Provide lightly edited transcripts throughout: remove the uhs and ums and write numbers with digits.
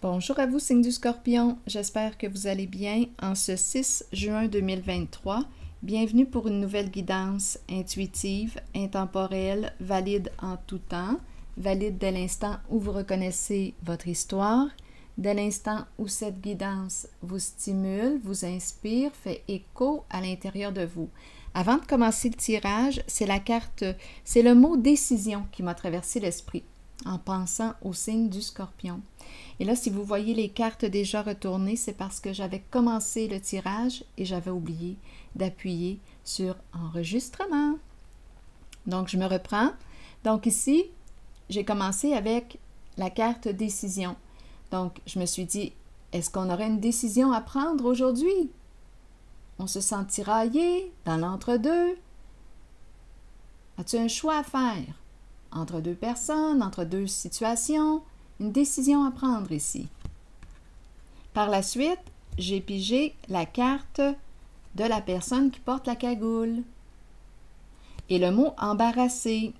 Bonjour à vous, signe du Scorpion. J'espère que vous allez bien en ce 6 juin 2023. Bienvenue pour une nouvelle guidance intuitive, intemporelle, valide en tout temps, valide dès l'instant où vous reconnaissez votre histoire, dès l'instant où cette guidance vous stimule, vous inspire, fait écho à l'intérieur de vous. Avant de commencer le tirage, c'est le mot décision qui m'a traversé l'esprit en pensant au signe du Scorpion. Et là, si vous voyez les cartes déjà retournées, c'est parce que j'avais commencé le tirage et j'avais oublié d'appuyer sur enregistrement. Donc, je me reprends. Donc ici, j'ai commencé avec la carte décision. Donc, je me suis dit, est-ce qu'on aurait une décision à prendre aujourd'hui? On se sent tiraillé dans l'entre-deux. As-tu un choix à faire? Entre deux personnes, entre deux situations, une décision à prendre ici. Par la suite, j'ai pigé la carte de la personne qui porte la cagoule et le mot embarrassé.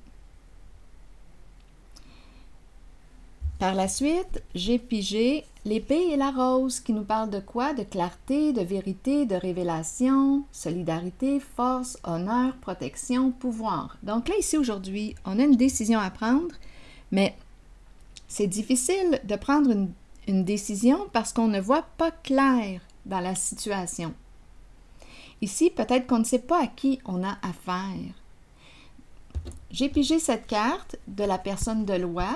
Par la suite, j'ai pigé l'épée et la rose qui nous parlent de quoi? De clarté, de vérité, de révélation, solidarité, force, honneur, protection, pouvoir. Donc là, ici, aujourd'hui, on a une décision à prendre, mais c'est difficile de prendre une décision parce qu'on ne voit pas clair dans la situation. Ici, peut-être qu'on ne sait pas à qui on a affaire. J'ai pigé cette carte de la personne de loi.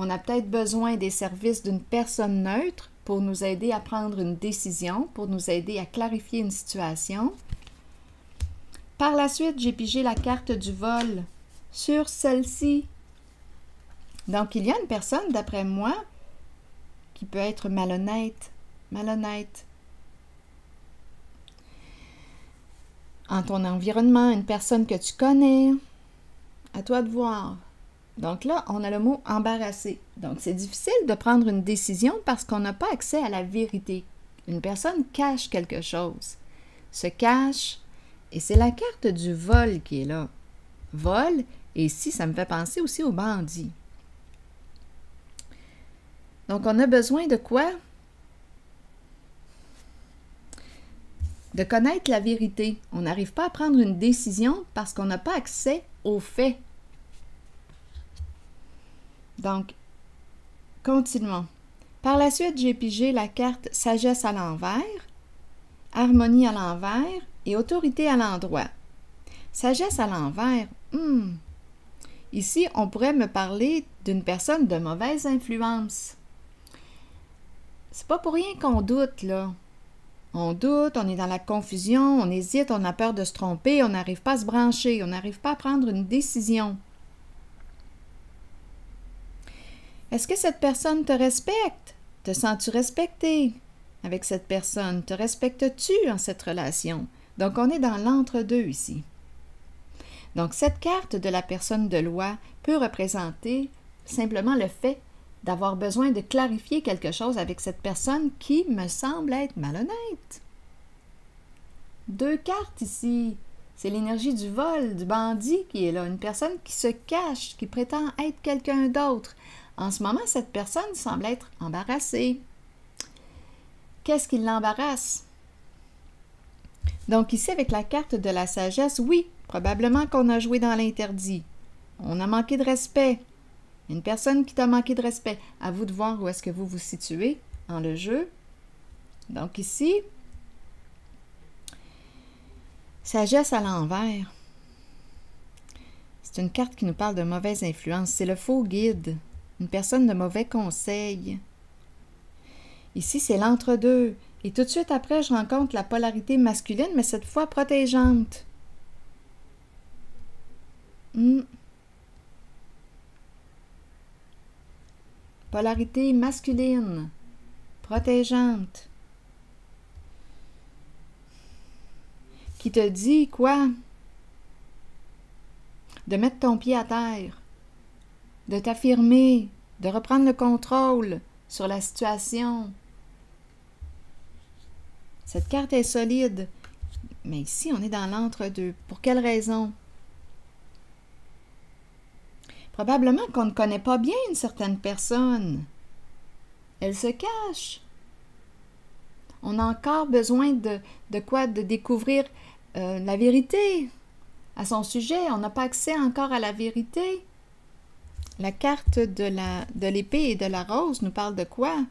On a peut-être besoin des services d'une personne neutre pour nous aider à prendre une décision, pour nous aider à clarifier une situation. Par la suite, j'ai pigé la carte du vol sur celle-ci. Donc, il y a une personne, d'après moi, qui peut être malhonnête. En ton environnement, une personne que tu connais. À toi de voir. Donc là, on a le mot embarrassé. Donc, c'est difficile de prendre une décision parce qu'on n'a pas accès à la vérité. Une personne cache quelque chose, se cache, et c'est la carte du vol qui est là. Vol, et ici, ça me fait penser aussi aux bandits. Donc, on a besoin de quoi? De connaître la vérité. On n'arrive pas à prendre une décision parce qu'on n'a pas accès aux faits. Donc, continuons. Par la suite, j'ai pigé la carte sagesse à l'envers, harmonie à l'envers et autorité à l'endroit. Sagesse à l'envers, ici, on pourrait me parler d'une personne de mauvaise influence. C'est pas pour rien qu'on doute, là. On doute, on est dans la confusion, on hésite, on a peur de se tromper, on n'arrive pas à se brancher, on n'arrive pas à prendre une décision. Est-ce que cette personne te respecte? Te sens-tu respecté avec cette personne? Te respectes-tu en cette relation? Donc, on est dans l'entre-deux ici. Donc, cette carte de la personne de loi peut représenter simplement le fait d'avoir besoin de clarifier quelque chose avec cette personne qui me semble être malhonnête. Deux cartes ici. C'est l'énergie du vol, du bandit qui est là. Une personne qui se cache, qui prétend être quelqu'un d'autre. En ce moment, cette personne semble être embarrassée. Qu'est-ce qui l'embarrasse? Donc ici, avec la carte de la sagesse, oui, probablement qu'on a joué dans l'interdit. On a manqué de respect. Une personne qui t'a manqué de respect. À vous de voir où est-ce que vous vous situez dans le jeu. Donc ici, sagesse à l'envers. C'est une carte qui nous parle de mauvaise influence. C'est le faux guide. Une personne de mauvais conseil. Ici, c'est l'entre-deux. Et tout de suite après, je rencontre la polarité masculine, mais cette fois protégeante. Polarité masculine, protégeante. Qui te dit quoi? De mettre ton pied à terre, de t'affirmer, de reprendre le contrôle sur la situation. Cette carte est solide, mais ici, on est dans l'entre-deux. Pour quelle raison? Probablement qu'on ne connaît pas bien une certaine personne. elle se cache. On a encore besoin de quoi? De découvrir la vérité à son sujet. On n'a pas accès encore à la vérité. La carte de l'épée et de la rose nous parle de quoi?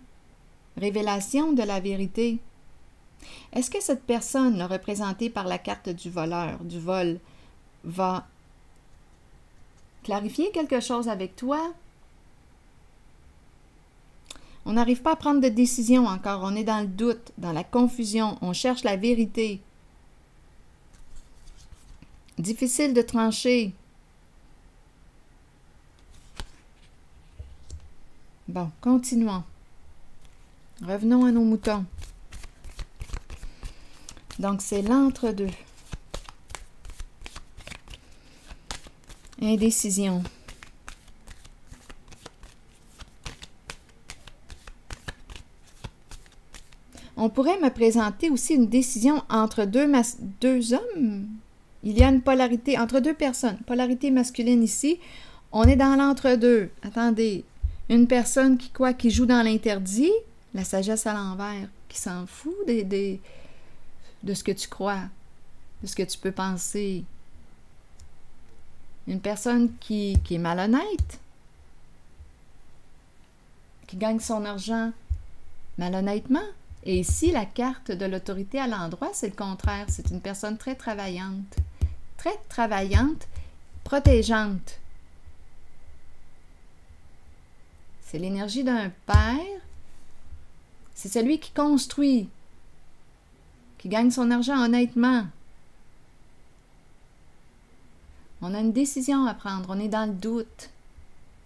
Révélation de la vérité. Est-ce que cette personne, représentée par la carte du voleur, du vol, va clarifier quelque chose avec toi? On n'arrive pas à prendre de décision encore. On est dans le doute, dans la confusion. On cherche la vérité. Difficile de trancher. Bon, continuons. Revenons à nos moutons. Donc, c'est l'entre-deux. Indécision. On pourrait me présenter aussi une décision entre deux hommes. Il y a une polarité entre deux personnes. Polarité masculine ici. On est dans l'entre-deux. Attendez. Une personne qui joue dans l'interdit, la sagesse à l'envers, qui s'en fout de ce que tu crois, de ce que tu peux penser. Une personne qui est malhonnête, qui gagne son argent malhonnêtement. Et ici, la carte de l'autorité à l'endroit, c'est le contraire. C'est une personne très travaillante, protégeante. C'est l'énergie d'un père. C'est celui qui construit, qui gagne son argent honnêtement. On a une décision à prendre. On est dans le doute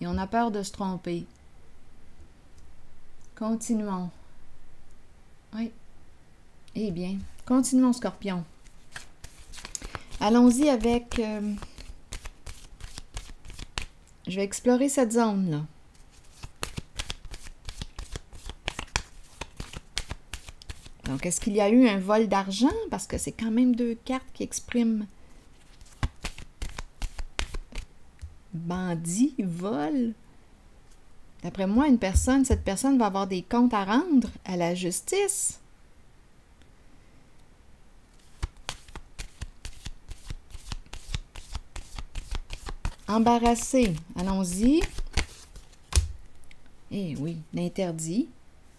et on a peur de se tromper. Continuons. Oui. Eh bien, continuons, Scorpion. Allons-y avec... je vais explorer cette zone-là. Donc, est-ce qu'il y a eu un vol d'argent? Parce que c'est quand même deux cartes qui expriment bandit, vol. D'après moi, cette personne va avoir des comptes à rendre à la justice. Embarrassé. Allons-y. Eh oui, l'interdit.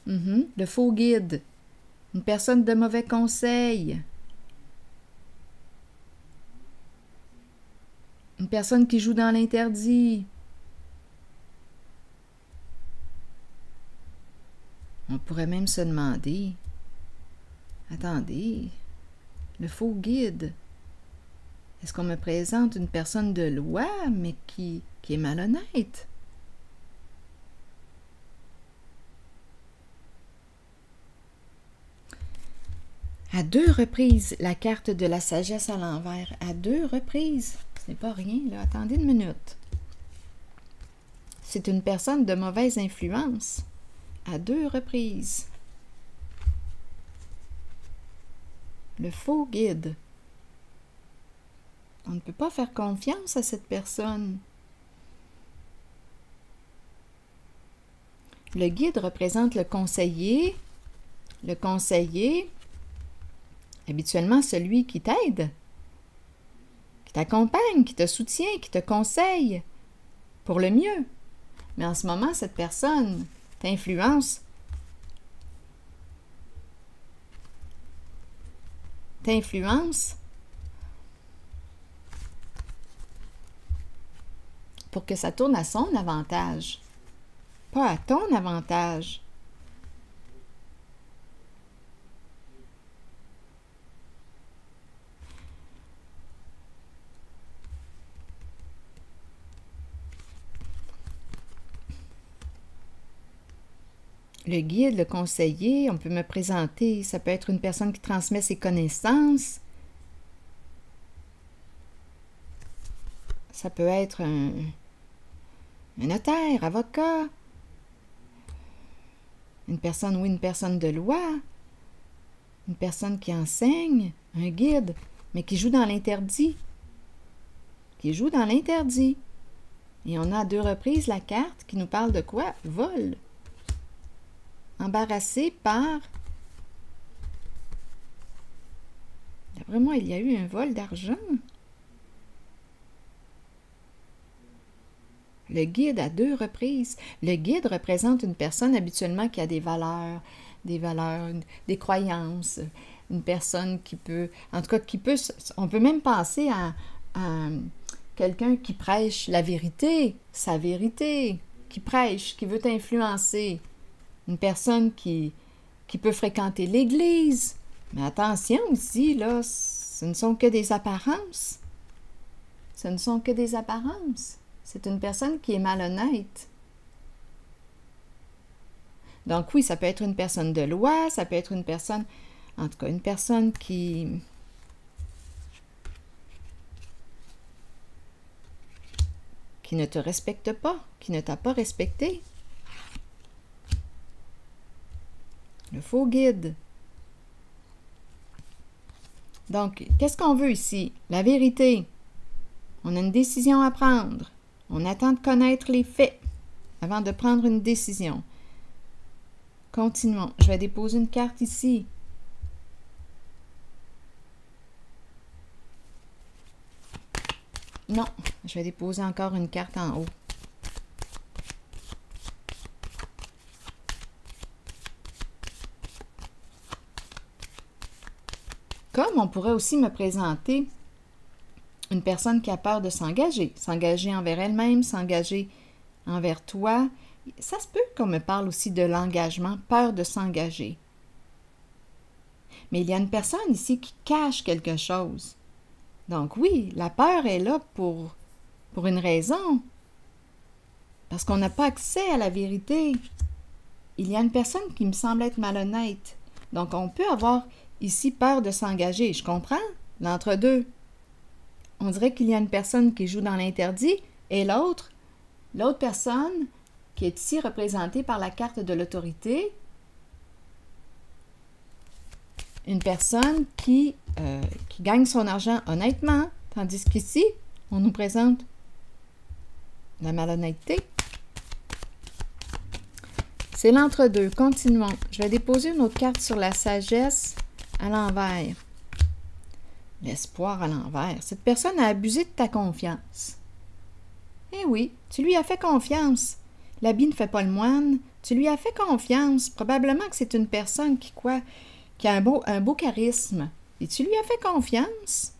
Le faux guide. Une personne de mauvais conseil. Une personne qui joue dans l'interdit. On pourrait même se demander, attendez, le faux guide, est-ce qu'on me présente une personne de loi, mais qui est malhonnête? À 2 reprises, la carte de la sagesse à l'envers. À 2 reprises. Ce n'est pas rien, là. Attendez une minute. C'est une personne de mauvaise influence. À 2 reprises. Le faux guide. On ne peut pas faire confiance à cette personne. Le guide représente le conseiller. Le conseiller, habituellement celui qui t'aide, qui t'accompagne, qui te soutient, qui te conseille pour le mieux. Mais en ce moment, cette personne t'influence pour que ça tourne à son avantage, pas à ton avantage. Le guide, le conseiller, on peut me présenter, ça peut être une personne qui transmet ses connaissances. Ça peut être un notaire, avocat. Une personne de loi. Une personne qui enseigne, un guide, mais qui joue dans l'interdit. Et on a à 2 reprises la carte qui nous parle de quoi? Vol. embarrassé par... D'après moi, il y a eu un vol d'argent. Le guide à 2 reprises. Le guide représente une personne habituellement qui a des valeurs, des croyances, une personne qui peut, en tout cas, on peut même penser à quelqu'un qui prêche la vérité, sa vérité, qui prêche, qui veut t'influencer. Une personne qui peut fréquenter l'Église. Mais attention ici, là, ce ne sont que des apparences. Ce ne sont que des apparences. C'est une personne qui est malhonnête. Donc oui, ça peut être une personne de loi, ça peut être une personne, en tout cas, une personne qui ne te respecte pas, qui ne t'a pas respecté. Le faux guide. Donc, qu'est-ce qu'on veut ici? La vérité. On a une décision à prendre. On attend de connaître les faits avant de prendre une décision. Continuons. Je vais déposer une carte ici. Non, je vais déposer encore une carte en haut. Comme on pourrait aussi me présenter une personne qui a peur de s'engager envers elle-même, s'engager envers toi. Ça se peut qu'on me parle aussi de l'engagement, peur de s'engager. Mais il y a une personne ici qui cache quelque chose. Donc oui, la peur est là pour une raison. Parce qu'on n'a pas accès à la vérité. Il y a une personne qui me semble être malhonnête. Donc on peut avoir ici peur de s'engager. Je comprends l'entre-deux. On dirait qu'il y a une personne qui joue dans l'interdit et l'autre personne qui est ici représentée par la carte de l'autorité, une personne qui gagne son argent honnêtement, tandis qu'ici, on nous présente la malhonnêteté. C'est l'entre-deux. Continuons. Je vais déposer une autre carte sur la sagesse à l'envers. L'espoir à l'envers. Cette personne a abusé de ta confiance. Eh oui, tu lui as fait confiance. L'habit ne fait pas le moine. Tu lui as fait confiance. Probablement que c'est une personne qui a un beau charisme. Et tu lui as fait confiance.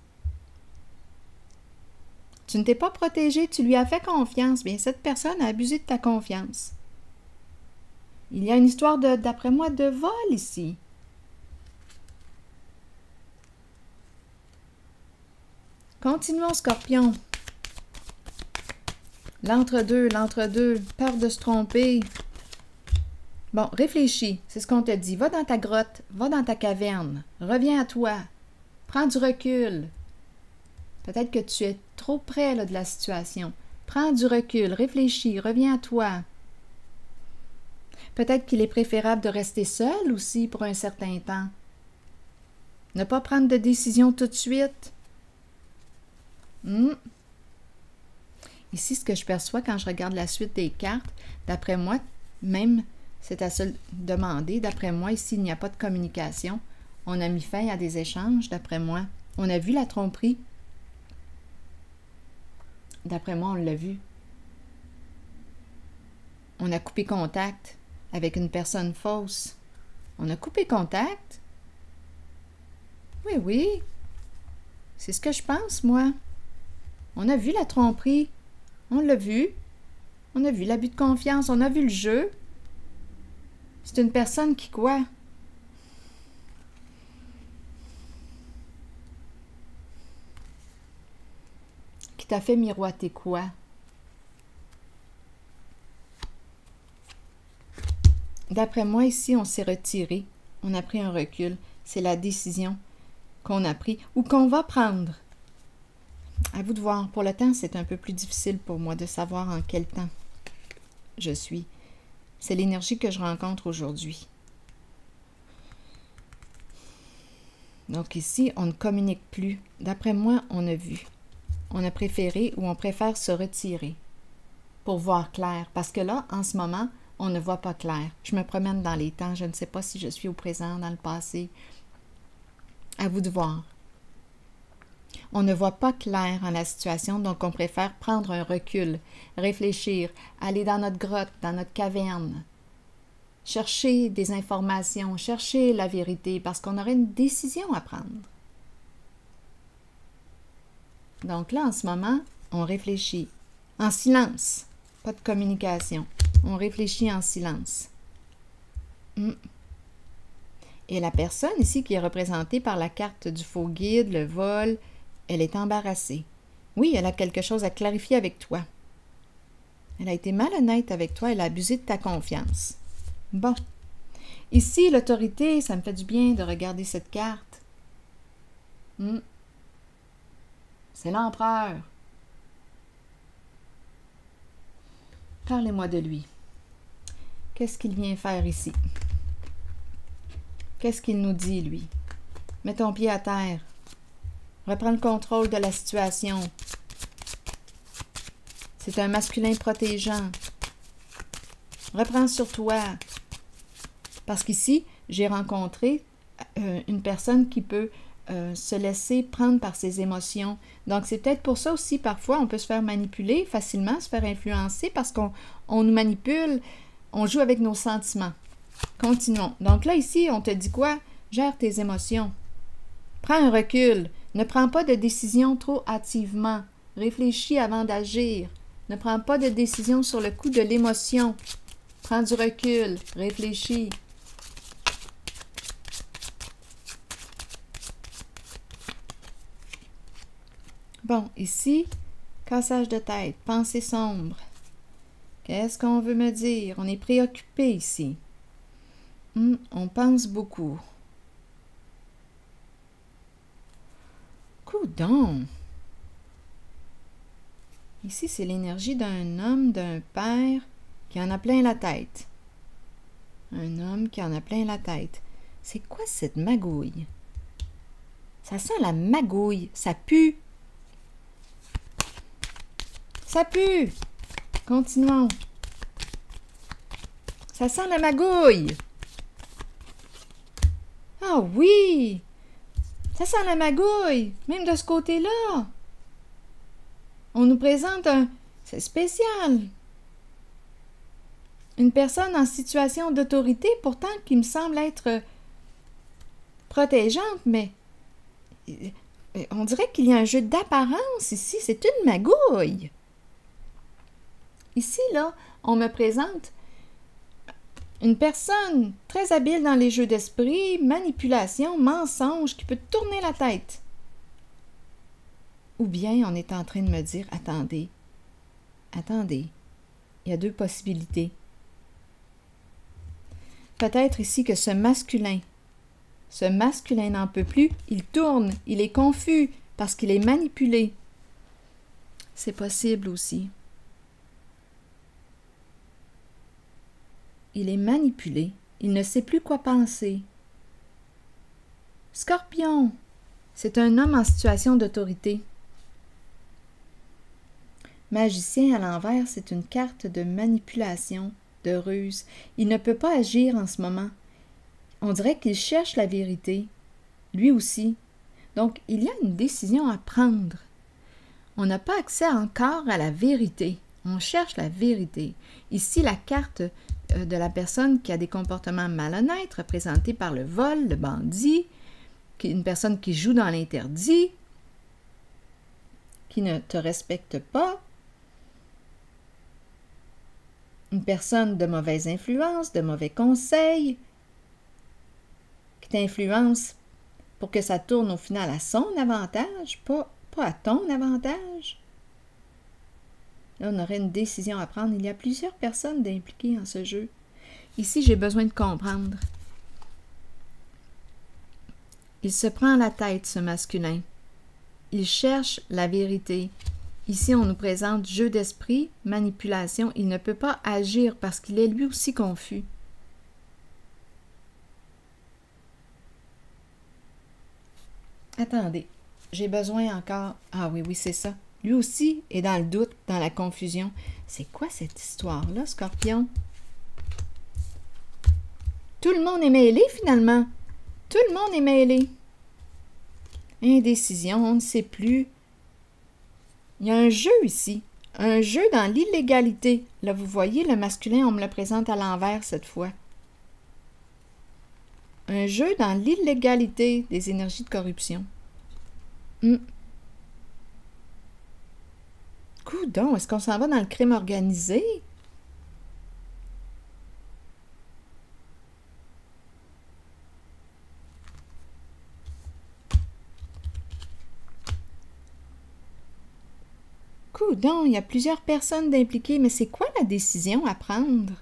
Tu ne t'es pas protégé, tu lui as fait confiance. Bien, cette personne a abusé de ta confiance. Il y a une histoire, d'après moi, de vol ici. Continuons, Scorpion. L'entre-deux, peur de se tromper. Bon, réfléchis, c'est ce qu'on te dit. Va dans ta grotte, va dans ta caverne, reviens à toi, prends du recul. Peut-être que tu es trop près là, de la situation. Prends du recul, réfléchis, reviens à toi. Peut-être qu'il est préférable de rester seul aussi pour un certain temps. Ne pas prendre de décision tout de suite. Ici, ce que je perçois quand je regarde la suite des cartes, d'après moi, même, c'est à se demander, d'après moi, ici, il n'y a pas de communication. On a mis fin à des échanges, d'après moi. On a vu la tromperie. D'après moi, on l'a vu. On a coupé contact avec une personne fausse. On a coupé contact? Oui, oui. C'est ce que je pense, moi. On a vu la tromperie. On l'a vu. On a vu l'abus de confiance. On a vu le jeu. C'est une personne qui quoi? Qui t'a fait miroiter quoi? D'après moi, ici, on s'est retiré. On a pris un recul. C'est la décision qu'on a prise ou qu'on va prendre. À vous de voir. Pour le temps, c'est un peu plus difficile pour moi de savoir en quel temps je suis. C'est l'énergie que je rencontre aujourd'hui. Donc ici, on ne communique plus. D'après moi, on a vu. On a préféré ou on préfère se retirer pour voir clair. Parce que là, en ce moment, on ne voit pas clair. Je me promène dans les temps, je ne sais pas si je suis au présent, dans le passé. À vous de voir. On ne voit pas clair en la situation, donc on préfère prendre un recul, réfléchir, aller dans notre grotte, dans notre caverne, chercher des informations, chercher la vérité, parce qu'on aurait une décision à prendre. Donc là, en ce moment, on réfléchit en silence, pas de communication. On réfléchit en silence. Et la personne ici qui est représentée par la carte du faux guide, le vol, elle est embarrassée. Oui, elle a quelque chose à clarifier avec toi. Elle a été malhonnête avec toi, elle a abusé de ta confiance. Bon. Ici, l'autorité, ça me fait du bien de regarder cette carte. C'est l'empereur. Parlez-moi de lui. Qu'est-ce qu'il vient faire ici? Qu'est-ce qu'il nous dit, lui? Mets ton pied à terre. Reprends le contrôle de la situation. C'est un masculin protégeant. Reprends sur toi. Parce qu'ici, j'ai rencontré une personne qui peut se laisser prendre par ses émotions. Donc, c'est peut-être pour ça aussi, parfois, on peut se faire manipuler facilement, se faire influencer parce qu'on nous manipule, on joue avec nos sentiments. Continuons. Donc là, ici, on te dit quoi? Gère tes émotions. Prends un recul. Ne prends pas de décision trop hâtivement. Réfléchis avant d'agir. Ne prends pas de décision sur le coup de l'émotion. Prends du recul. Réfléchis. Bon, ici, cassage de tête, pensée sombre. Qu'est-ce qu'on veut me dire? On est préoccupé ici. On pense beaucoup. Coudonc! Ici, c'est l'énergie d'un homme, d'un père qui en a plein la tête. Un homme qui en a plein la tête. C'est quoi cette magouille? Ça sent la magouille. Ça pue. Ça pue! Continuons. Ça sent la magouille. Ah oui! Ça sent la magouille, même de ce côté-là. On nous présente un... C'est spécial. Une personne en situation d'autorité, pourtant, qui me semble être protégeante, mais on dirait qu'il y a un jeu d'apparence ici. C'est une magouille. Ici, là, on me présente une personne très habile dans les jeux d'esprit, manipulation, mensonge, qui peut tourner la tête. Ou bien on est en train de me dire, attendez, il y a deux possibilités. Peut-être ici que ce masculin n'en peut plus, il tourne, il est confus parce qu'il est manipulé. C'est possible aussi. Il est manipulé. Il ne sait plus quoi penser. Scorpion, c'est un homme en situation d'autorité. Magicien à l'envers, c'est une carte de manipulation, de ruse. Il ne peut pas agir en ce moment. On dirait qu'il cherche la vérité. Lui aussi. Donc, il y a une décision à prendre. On n'a pas accès encore à la vérité. On cherche la vérité. Ici, la carte de la personne qui a des comportements malhonnêtes, représentée par le vol, le bandit, une personne qui joue dans l'interdit, qui ne te respecte pas, une personne de mauvaise influence, de mauvais conseils, qui t'influence pour que ça tourne au final à son avantage, pas à ton avantage. Là, on aurait une décision à prendre. Il y a plusieurs personnes impliquées en ce jeu. Ici, j'ai besoin de comprendre. Il se prend la tête, ce masculin. Il cherche la vérité. Ici, on nous présente jeu d'esprit, manipulation. Il ne peut pas agir parce qu'il est lui aussi confus. Attendez, j'ai besoin encore... Ah oui, c'est ça. Lui aussi est dans le doute, dans la confusion. C'est quoi cette histoire-là, Scorpion? Tout le monde est mêlé, finalement. Tout le monde est mêlé. Indécision, on ne sait plus. Il y a un jeu ici. Un jeu dans l'illégalité. Là, vous voyez, le masculin, on me le présente à l'envers cette fois. Un jeu dans l'illégalité des énergies de corruption. Coudon, est-ce qu'on s'en va dans le crime organisé? Coudon, il y a plusieurs personnes impliquées, mais c'est quoi la décision à prendre?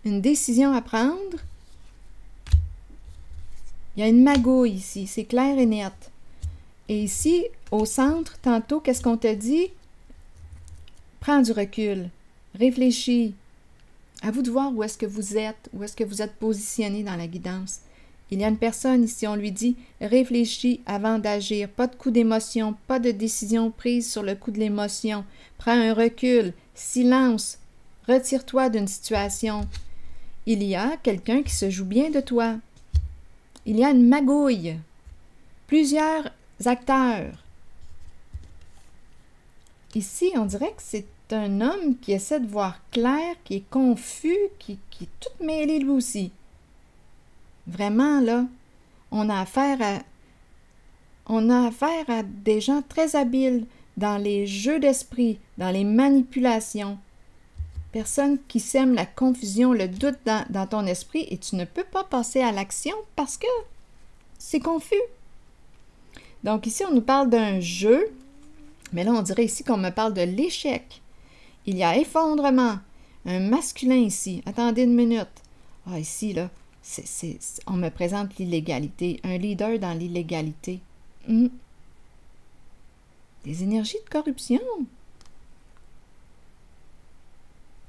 Une décision à prendre? Il y a une magouille ici, c'est clair et net. Et ici, au centre, tantôt, qu'est-ce qu'on te dit? Prends du recul, réfléchis. À vous de voir où est-ce que vous êtes positionné dans la guidance. Il y a une personne ici, on lui dit « Réfléchis avant d'agir, pas de coup d'émotion, pas de décision prise sur le coup de l'émotion. Prends un recul, silence, retire-toi d'une situation. » Il y a quelqu'un qui se joue bien de toi. Il y a une magouille, plusieurs acteurs. Ici, on dirait que c'est un homme qui essaie de voir clair, qui est confus, qui est tout mêlé lui aussi. Vraiment, là, on a affaire à des gens très habiles dans les jeux d'esprit, dans les manipulations. Personne qui sème la confusion, le doute dans ton esprit et tu ne peux pas passer à l'action parce que c'est confus. Donc ici, on nous parle d'un jeu, mais là, on dirait ici qu'on me parle de l'échec. Il y a effondrement, un masculin ici. Attendez une minute. Ah, ici, là, on me présente l'illégalité, un leader dans l'illégalité. Des énergies de corruption.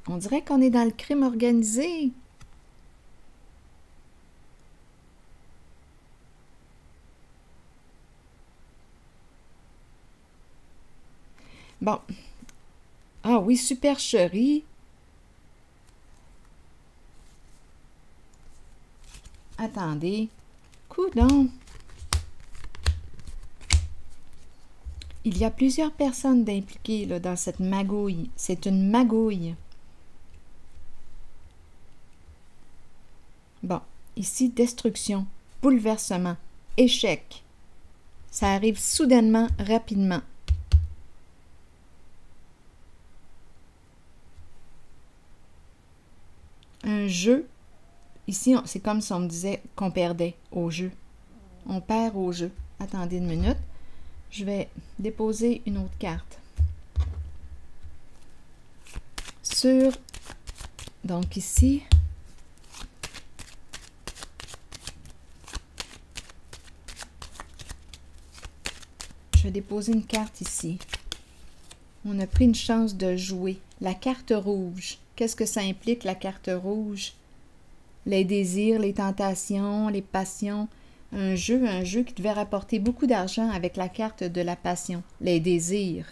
On dirait qu'on est dans le crime organisé. Bon. Ah oui, supercherie. Attendez. Coudon. Il y a plusieurs personnes impliquées là, dans cette magouille. C'est une magouille. Bon, ici, destruction, bouleversement, échec. Ça arrive soudainement, rapidement. Un jeu. Ici, c'est comme si on me disait qu'on perdait au jeu. On perd au jeu. Attendez une minute. Je vais déposer une autre carte. Donc ici, je vais déposer une carte ici. On a pris une chance de jouer. La carte rouge. Qu'est-ce que ça implique, la carte rouge? Les désirs, les tentations, les passions. Un jeu qui devait rapporter beaucoup d'argent avec la carte de la passion. Les désirs.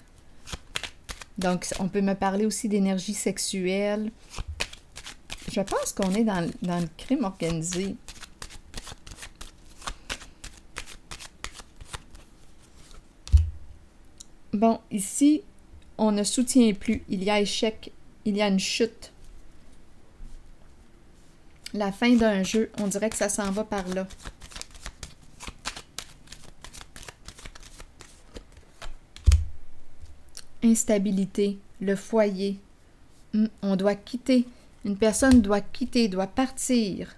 Donc, on peut me parler aussi d'énergie sexuelle. Je pense qu'on est dans le crime organisé. Bon, ici, on ne soutient plus. Il y a échec. Il y a une chute. La fin d'un jeu, on dirait que ça s'en va par là. Instabilité, le foyer. On doit quitter. Une personne doit quitter, doit partir.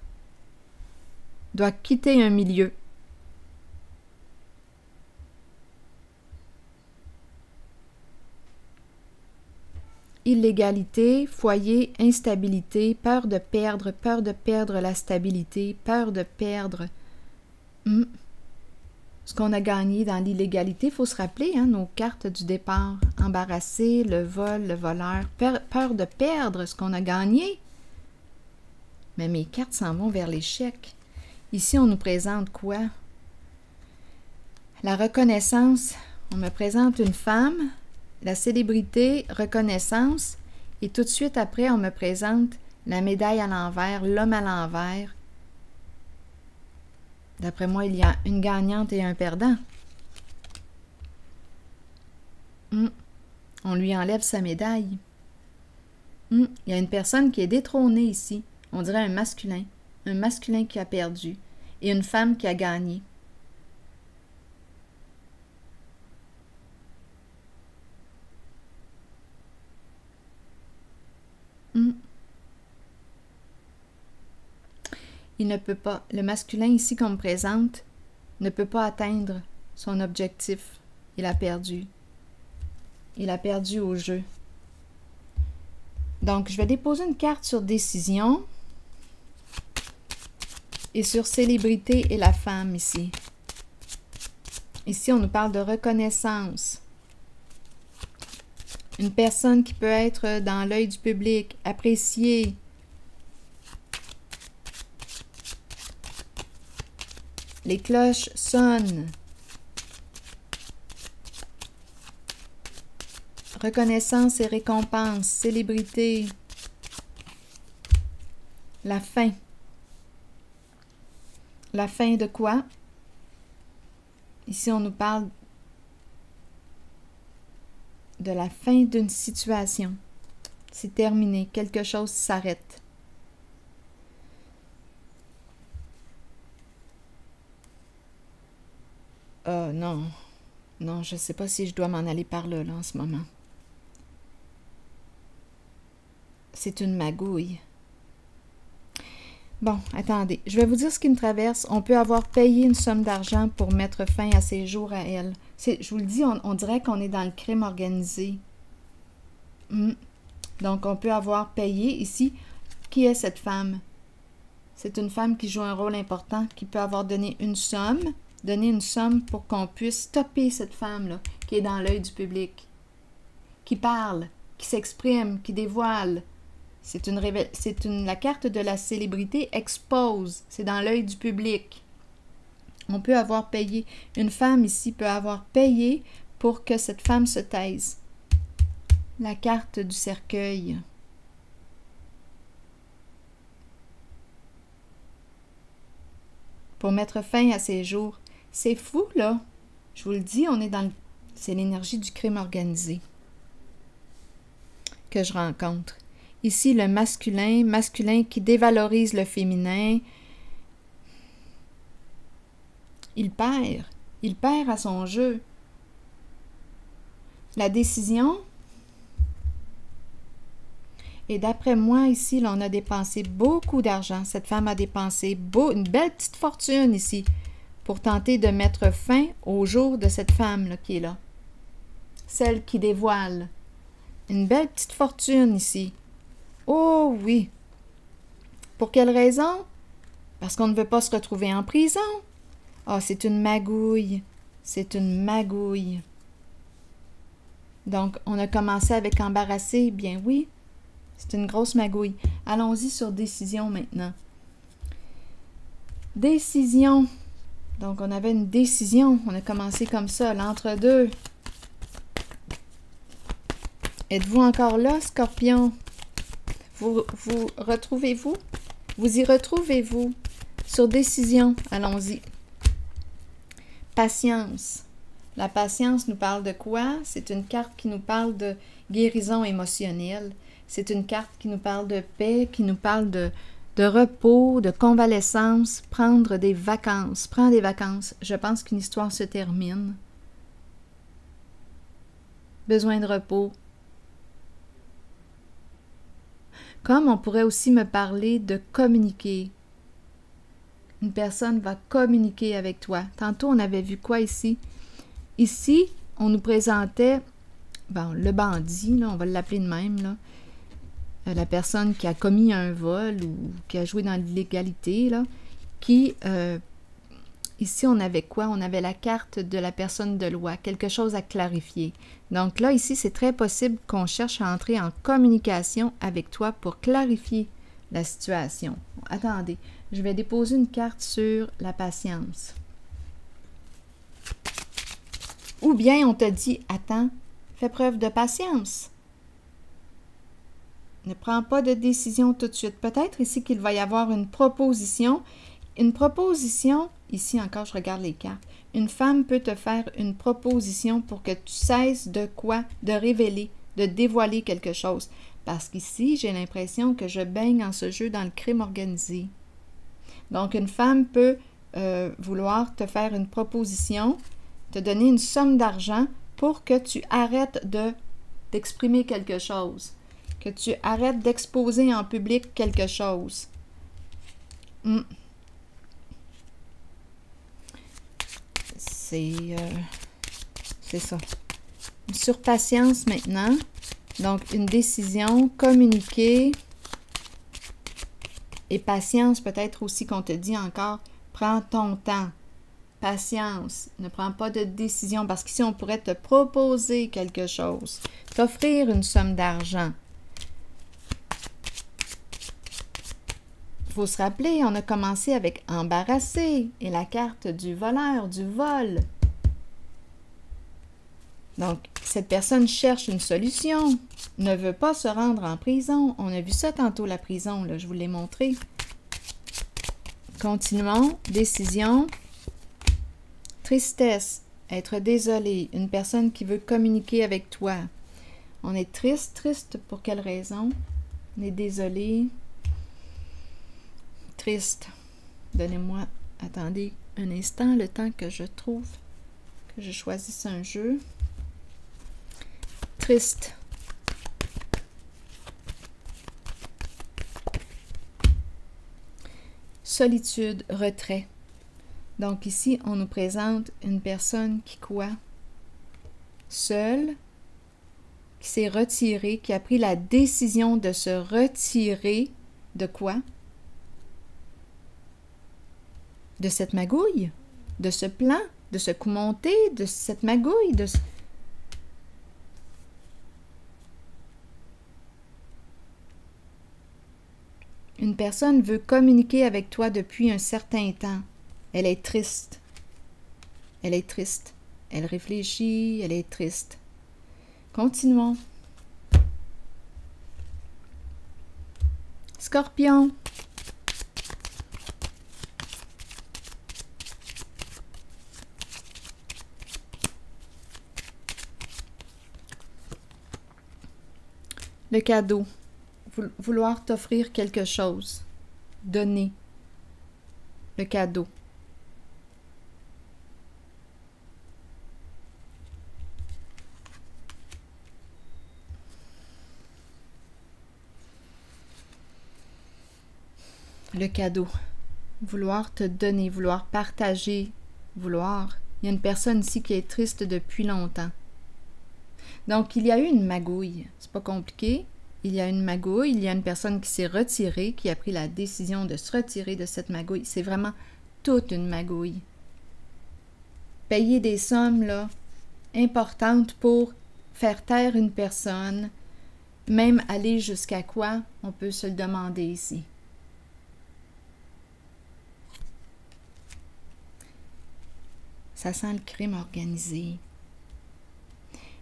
Doit quitter un milieu. Illégalité, foyer, instabilité, peur de perdre la stabilité, peur de perdre ce qu'on a gagné dans l'illégalité. Il faut se rappeler, hein, nos cartes du départ. Embarrassé, le vol, le voleur, peur de perdre ce qu'on a gagné. Mais mes cartes s'en vont vers l'échec. Ici, on nous présente quoi? La reconnaissance. On me présente une femme. La célébrité, reconnaissance, et tout de suite après, on me présente la médaille à l'envers, l'homme à l'envers. D'après moi, il y a une gagnante et un perdant. On lui enlève sa médaille. Il y a une personne qui est détrônée ici. On dirait un masculin qui a perdu, et une femme qui a gagné. Il ne peut pas, le masculin ici qu'on me présente, ne peut pas atteindre son objectif. Il a perdu. Il a perdu au jeu. Donc, je vais déposer une carte sur décision et sur célébrité et la femme ici. Ici, on nous parle de reconnaissance. Une personne qui peut être dans l'œil du public, appréciée. Les cloches sonnent. Reconnaissance et récompense, célébrité. La fin. La fin de quoi? Ici, on nous parle de la fin d'une situation. C'est terminé. Quelque chose s'arrête. Non. Non, je ne sais pas si je dois m'en aller par là, en ce moment. C'est une magouille. Bon, attendez. Je vais vous dire ce qui me traverse. On peut avoir payé une somme d'argent pour mettre fin à ses jours à elle. Je vous le dis, on dirait qu'on est dans le crime organisé. Donc, on peut avoir payé ici. Qui est cette femme? C'est une femme qui joue un rôle important, qui peut avoir donné une somme pour qu'on puisse stopper cette femme-là, qui est dans l'œil du public, qui parle, qui s'exprime, qui dévoile. La carte de la célébrité expose, c'est dans l'œil du public. On peut avoir payé, une femme ici peut avoir payé pour que cette femme se taise. La carte du cercueil. Pour mettre fin à ses jours. C'est fou, là. Je vous le dis, on est dans c'est l'énergie du crime organisé que je rencontre. Ici, le masculin qui dévalorise le féminin. Il perd à son jeu. La décision. Et d'après moi, ici, là, on a dépensé beaucoup d'argent. Cette femme a dépensé une belle petite fortune ici pour tenter de mettre fin au jour de cette femme-là qui est là. Celle qui dévoile. Une belle petite fortune ici. Oh oui! Pour quelle raison? Parce qu'on ne veut pas se retrouver en prison. Ah, c'est une magouille. C'est une magouille. Donc, on a commencé avec embarrassé. Bien oui, c'est une grosse magouille. Allons-y sur décision maintenant. Décision. Donc, on avait une décision. On a commencé comme ça, l'entre-deux. Êtes-vous encore là, Scorpion? Vous retrouvez-vous? Vous y retrouvez-vous? Sur décision, allons-y. Patience. La patience nous parle de quoi? C'est une carte qui nous parle de guérison émotionnelle. C'est une carte qui nous parle de paix, qui nous parle de repos, de convalescence, prendre des vacances. Prends des vacances. Je pense qu'une histoire se termine. Besoin de repos. Comme on pourrait aussi me parler de communiquer. Une personne va communiquer avec toi. Tantôt, on avait vu quoi ici? Ici, on nous présentait, le bandit, là, on va l'appeler de même, là. La personne qui a commis un vol ou qui a joué dans l'illégalité, là, ici, on avait quoi? On avait la carte de la personne de loi, quelque chose à clarifier. Donc là, ici, c'est très possible qu'on cherche à entrer en communication avec toi pour clarifier la situation. Attendez, je vais déposer une carte sur la patience. Ou bien on te dit, attends, fais preuve de patience. Ne prends pas de décision tout de suite. Peut-être ici qu'il va y avoir une proposition. Une proposition, ici encore, je regarde les cartes. Une femme peut te faire une proposition pour que tu cesses de quoi? De révéler, de dévoiler quelque chose. Parce qu'ici, j'ai l'impression que je baigne en ce jeu dans le crime organisé. Donc, une femme peut vouloir te faire une proposition, te donner une somme d'argent pour que tu arrêtes d'exprimer quelque chose, que tu arrêtes d'exposer en public quelque chose. C'est ça. Une surpatience maintenant. Donc, une décision, communiquer et patience, peut-être aussi qu'on te dit encore, prends ton temps. Patience, ne prends pas de décision parce qu'ici, on pourrait te proposer quelque chose, t'offrir une somme d'argent. Il faut se rappeler, on a commencé avec embarrassé et la carte du voleur, du vol. Donc, cette personne cherche une solution, ne veut pas se rendre en prison. On a vu ça tantôt, la prison, là, je vous l'ai montré. Continuons, décision. Tristesse, être désolé, une personne qui veut communiquer avec toi. On est triste pour quelle raison? On est désolé. Triste. Donnez-moi, attendez un instant, le temps que je trouve, que je choisisse un jeu. Triste. Solitude, retrait. Donc ici, on nous présente une personne qui quoi? Seule, qui s'est retirée, qui a pris la décision de se retirer de quoi? De cette magouille, de ce plan, de ce coup monté, de cette magouille, de... Une personne veut communiquer avec toi depuis un certain temps. Elle est triste. Elle est triste. Elle réfléchit, elle est triste. Continuons. Scorpion. Le cadeau. Vouloir t'offrir quelque chose. Donner. Le cadeau. Le cadeau. Vouloir te donner, vouloir partager, vouloir. Il y a une personne ici qui est triste depuis longtemps. Donc, il y a eu une magouille. C'est pas compliqué. Il y a une magouille, il y a une personne qui s'est retirée, qui a pris la décision de se retirer de cette magouille. C'est vraiment toute une magouille. Payer des sommes, là, importantes pour faire taire une personne, même aller jusqu'à quoi, on peut se le demander ici. Ça sent le crime organisé.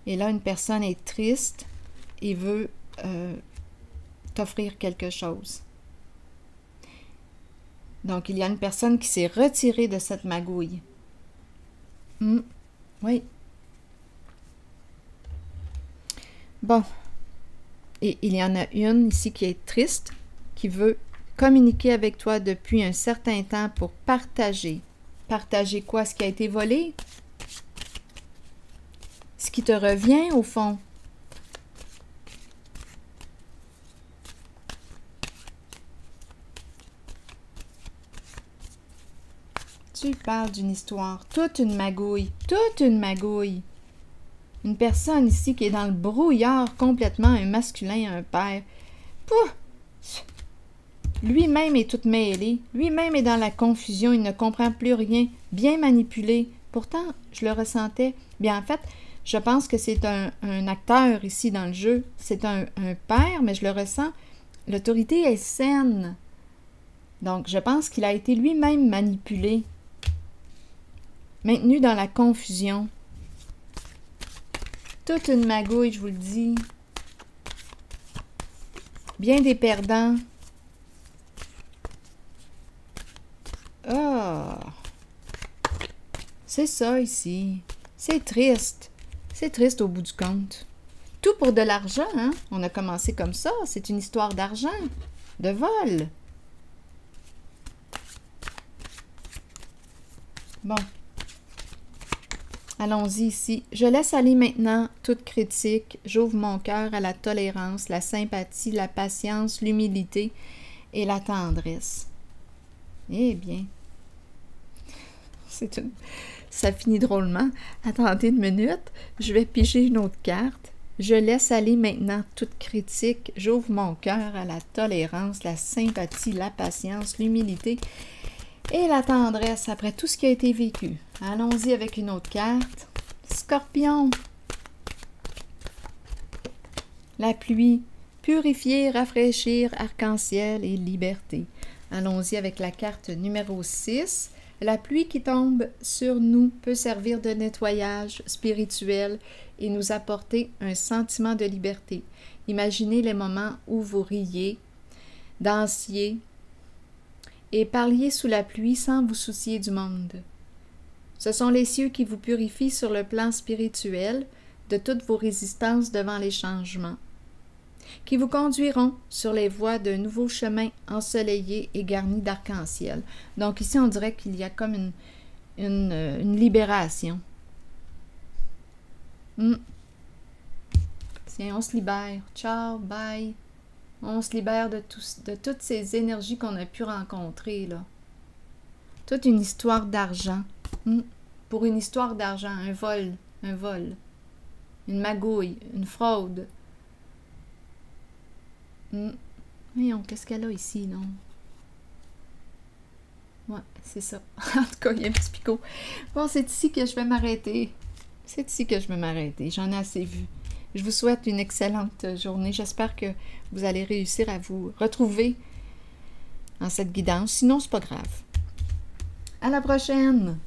Et là, une personne est triste et veut t'offrir quelque chose. Donc, il y a une personne qui s'est retirée de cette magouille. Oui. Bon. Et il y en a une ici qui est triste, qui veut communiquer avec toi depuis un certain temps pour partager. Partager quoi? Ce qui a été volé? Ce qui te revient, au fond. Tu parles d'une histoire, toute une magouille, toute une magouille. Une personne ici qui est dans le brouillard complètement, un masculin, un père. Pouf! Lui-même est tout mêlé, lui-même est dans la confusion, il ne comprend plus rien, bien manipulé. Pourtant, je le ressentais. Bien, en fait, je pense que c'est un acteur ici dans le jeu. C'est un père, mais je le ressens. L'autorité est saine. Donc, je pense qu'il a été lui-même manipulé. Maintenu dans la confusion. Toute une magouille, je vous le dis. Bien des perdants. Ah! C'est ça ici. C'est triste. C'est triste au bout du compte. Tout pour de l'argent, hein? On a commencé comme ça. C'est une histoire d'argent, de vol. Bon. Allons-y ici. Je laisse aller maintenant toute critique. J'ouvre mon cœur à la tolérance, la sympathie, la patience, l'humilité et la tendresse. Eh bien, ça finit drôlement. Attendez une minute, je vais piger une autre carte. Je laisse aller maintenant toute critique. J'ouvre mon cœur à la tolérance, la sympathie, la patience, l'humilité et la tendresse après tout ce qui a été vécu. Allons-y avec une autre carte. Scorpion. La pluie. Purifier, rafraîchir, arc-en-ciel et liberté. Allons-y avec la carte numéro 6. La pluie qui tombe sur nous peut servir de nettoyage spirituel et nous apporter un sentiment de liberté. Imaginez les moments où vous riez, dansiez et parliez sous la pluie sans vous soucier du monde. Ce sont les cieux qui vous purifient sur le plan spirituel de toutes vos résistances devant les changements, qui vous conduiront sur les voies d'un nouveau chemin ensoleillé et garni d'arc-en-ciel. Donc ici, on dirait qu'il y a comme une libération. Tiens, on se libère. Ciao, bye. On se libère de toutes ces énergies qu'on a pu rencontrer, là. Toute une histoire d'argent. Pour une histoire d'argent, un vol, une magouille, une fraude. Voyons, qu'est-ce qu'elle a ici, non? Ouais, c'est ça. En tout cas, il y a un petit picot. Bon, c'est ici que je vais m'arrêter. C'est ici que je vais m'arrêter. J'en ai assez vu. Je vous souhaite une excellente journée. J'espère que vous allez réussir à vous retrouver en cette guidance. Sinon, c'est pas grave. À la prochaine!